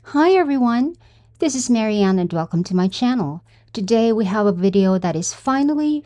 Hi everyone, this is Marianne and welcome to my channel. Today we have a video that is finally,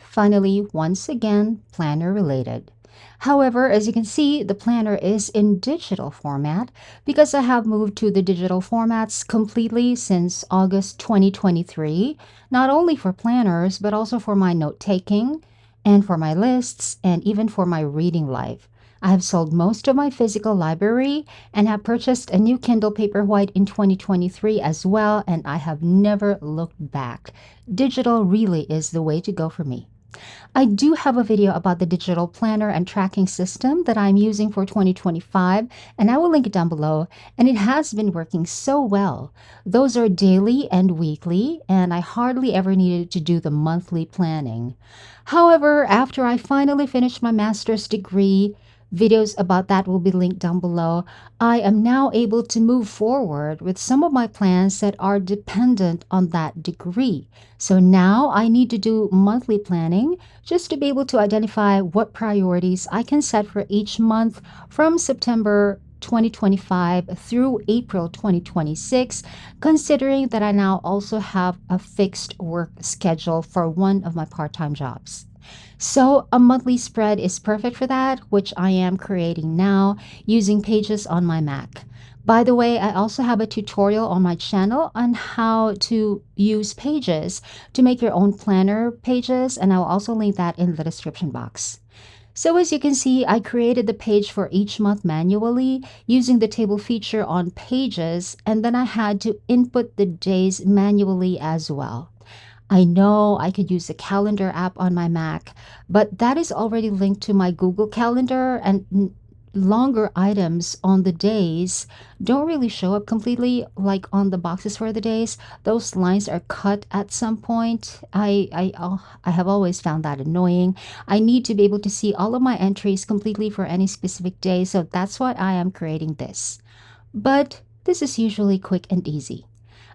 once again, planner related. However, as you can see, the planner is in digital format because I have moved to the digital formats completely since August 2023, not only for planners, but also for my note-taking and for my lists and even for my reading life. I have sold most of my physical library and have purchased a new Kindle Paperwhite in 2023 as well, and I have never looked back. Digital really is the way to go for me. I do have a video about the digital planner and tracking system that I'm using for 2025, and I will link it down below, and it has been working so well. Those are daily and weekly, and I hardly ever needed to do the monthly planning. However, after I finally finished my master's degree, videos about that will be linked down below. I am now able to move forward with some of my plans that are dependent on that degree. So now I need to do monthly planning just to be able to identify what priorities I can set for each month from September 2025 through April 2026, considering that I now also have a fixed work schedule for one of my part-time jobs. So a monthly spread is perfect for that, which I am creating now using Pages on my Mac. By the way, I also have a tutorial on my channel on how to use Pages to make your own planner pages, and I'll also link that in the description box. So as you can see, I created the page for each month manually using the table feature on Pages, and then I had to input the days manually as well. I know I could use the calendar app on my Mac, but that is already linked to my Google Calendar, and longer items on the days don't really show up completely like on the boxes for the days. Those lines are cut at some point. I have always found that annoying. I need to be able to see all of my entries completely for any specific day, so that's why I am creating this. But this is usually quick and easy.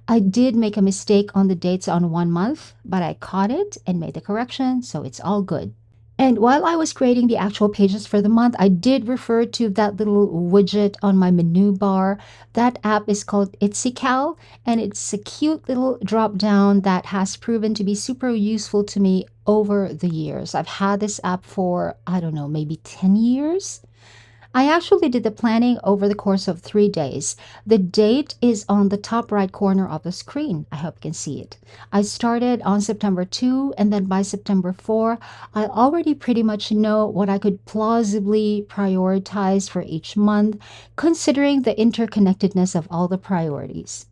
I did make a mistake on the dates on one month, but I caught it and made the correction, so it's all good. And while I was creating the actual pages for the month, I did refer to that little widget on my menu bar. That app is called Itzycal, and it's a cute little drop down that has proven to be super useful to me over the years. I've had this app for, I don't know, maybe 10 years. I actually did the planning over the course of 3 days. The date is on the top right corner of the screen. I hope you can see it. I started on September 2, and then by September 4, I already pretty much know what I could plausibly prioritize for each month, considering the interconnectedness of all the priorities.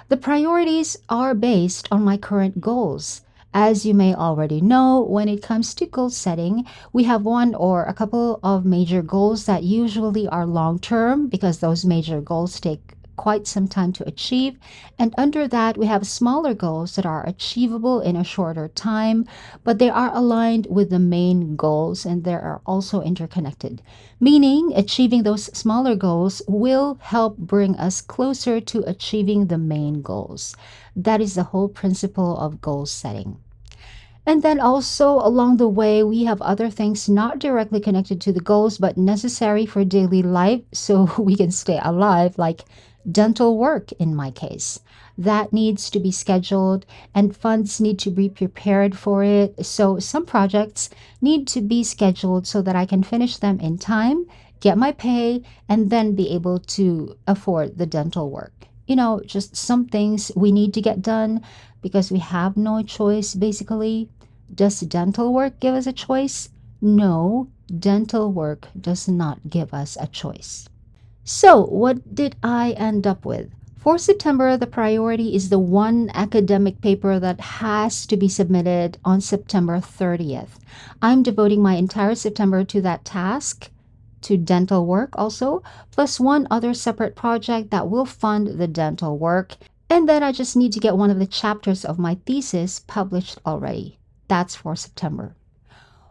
The priorities are based on my current goals. As you may already know, when it comes to goal setting, we have one or a couple of major goals that usually are long term because those major goals take quite some time to achieve. And under that, we have smaller goals that are achievable in a shorter time, but they are aligned with the main goals and they are also interconnected. Meaning, achieving those smaller goals will help bring us closer to achieving the main goals. That is the whole principle of goal setting. And then also along the way, we have other things not directly connected to the goals, but necessary for daily life so we can stay alive, like dental work in my case. That needs to be scheduled and funds need to be prepared for it. So some projects need to be scheduled so that I can finish them in time, get my pay, and then be able to afford the dental work. Just some things we need to get done because we have no choice, basically. Does dental work give us a choice? No, dental work does not give us a choice. So, what did I end up with? For September, the priority is the one academic paper that has to be submitted on September 30th. I'm devoting my entire September to that task, to dental work also, plus one other separate project that will fund the dental work. And then I just need to get one of the chapters of my thesis published already. That's for September.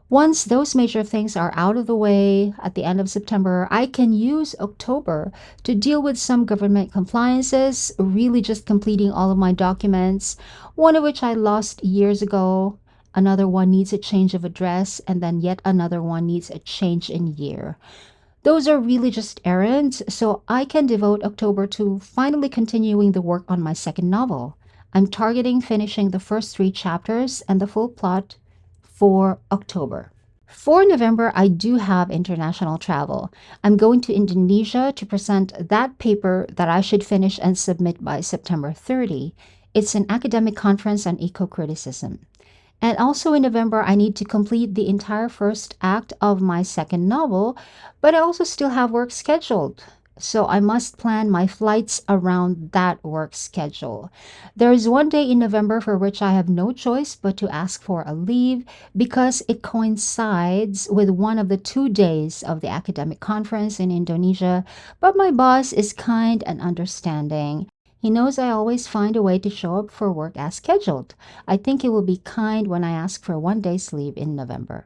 Once those major things are out of the way at the end of September, I can use October to deal with some government compliances, really just completing all of my documents, one of which I lost years ago. Another one needs a change of address, and then yet another one needs a change in year. Those are really just errands, so I can devote October to finally continuing the work on my second novel. I'm targeting finishing the first 3 chapters and the full plot for October. For November, I do have international travel. I'm going to Indonesia to present that paper that I should finish and submit by September 30. It's an academic conference on eco-criticism. And also in November, I need to complete the entire first act of my second novel, but I also still have work scheduled. So I must plan my flights around that work schedule. There is one day in November for which I have no choice but to ask for a leave because it coincides with one of the 2 days of the academic conference in Indonesia, but my boss is kind and understanding. He knows I always find a way to show up for work as scheduled. I think he will be kind when I ask for one day's leave in November.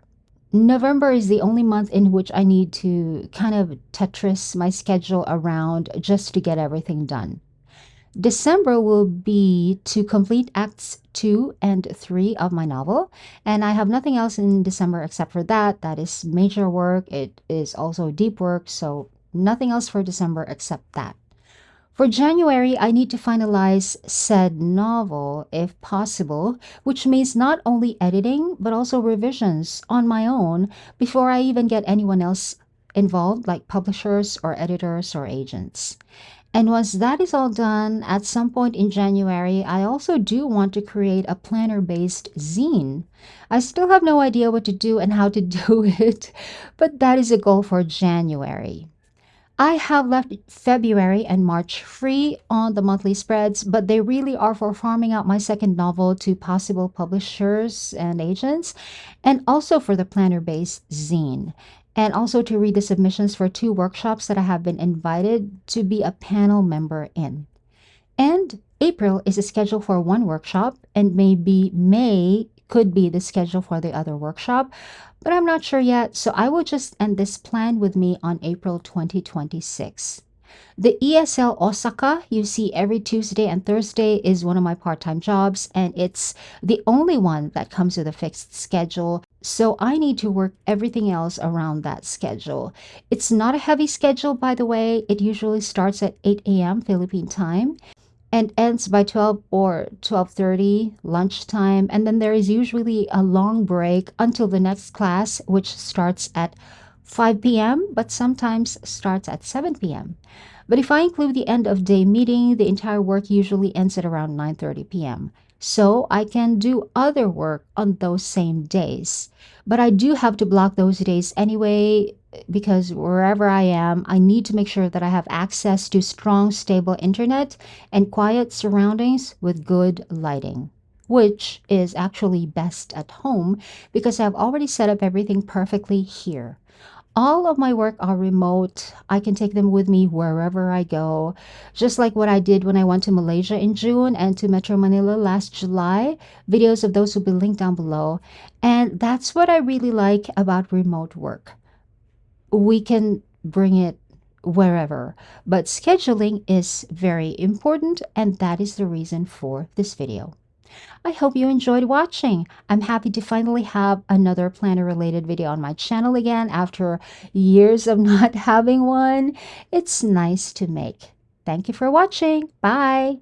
November is the only month in which I need to kind of Tetris my schedule around just to get everything done. December will be to complete acts 2 and 3 of my novel, and I have nothing else in December except for that. That is major work. It is also deep work, so nothing else for December except that. For January, I need to finalize said novel if possible, which means not only editing but also revisions on my own before I even get anyone else involved, like publishers or editors or agents. And once that is all done, at some point in January, I also do want to create a planner based zine. I still have no idea what to do and how to do it, but that is a goal for January. I have left February and March free on the monthly spreads, but they really are for farming out my second novel to possible publishers and agents, and also for the planner based zine, and also to read the submissions for 2 workshops that I have been invited to be a panel member in. And April is a schedule for 1 workshop, and maybe May could be the schedule for the other workshop, but I'm not sure yet, so I will just end this plan with me on April 2026. The ESL Osaka you see every Tuesday and Thursday is one of my part-time jobs, and it's the only one that comes with a fixed schedule, so I need to work everything else around that schedule. It's not a heavy schedule, by the way. It usually starts at 8 a.m. Philippine time and ends by 12 or 12:30 lunchtime, and then there is usually a long break until the next class, which starts at 5 p.m. but sometimes starts at 7 p.m. But if I include the end of day meeting, the entire work usually ends at around 9:30 p.m. So I can do other work on those same days. But I do have to block those days anyway because wherever I am, I need to make sure that I have access to strong, stable internet and quiet surroundings with good lighting, which is actually best at home because I've already set up everything perfectly here. All of my work are remote. I can take them with me wherever I go, just like what I did when I went to Malaysia in June and to Metro Manila last July. Videos of those will be linked down below. And that's what I really like about remote work. We can bring it wherever, but scheduling is very important, and that is the reason for this video. I hope you enjoyed watching. I'm happy to finally have another planner related video on my channel again after years of not having one. It's nice to make. Thank you for watching. Bye.